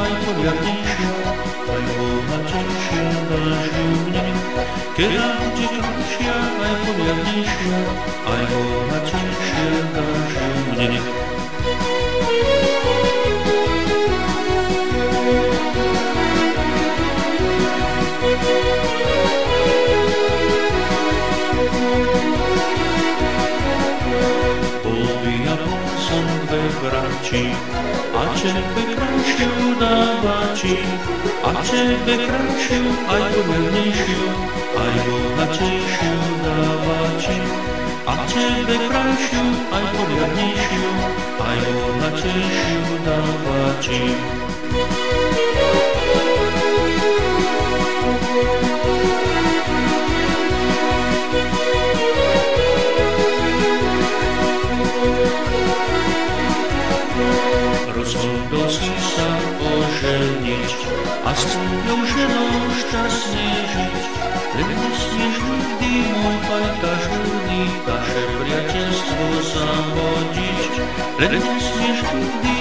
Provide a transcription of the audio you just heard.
aj poriadnejšia, aj bohatejšia dáš ju mne. Keď nám bude krajšia, aj poriadnejšia, aj bohatejšia dáš ju mne. Som dve braci, a tebe krajšiu dávači, a tebe krajšiu, aj poriadnejšiu, aj bohatejšiu dávači, a tebe krajšiu, aj poriadnejšiu, aj bohatejšiu dávači. Rozhodol som sa oženiť a s tvojou ženou šťastne žiť. Len nesmieš nikdy, môj pajtažný, naše priateľstvo zahodiť. Len nesmieš nikdy,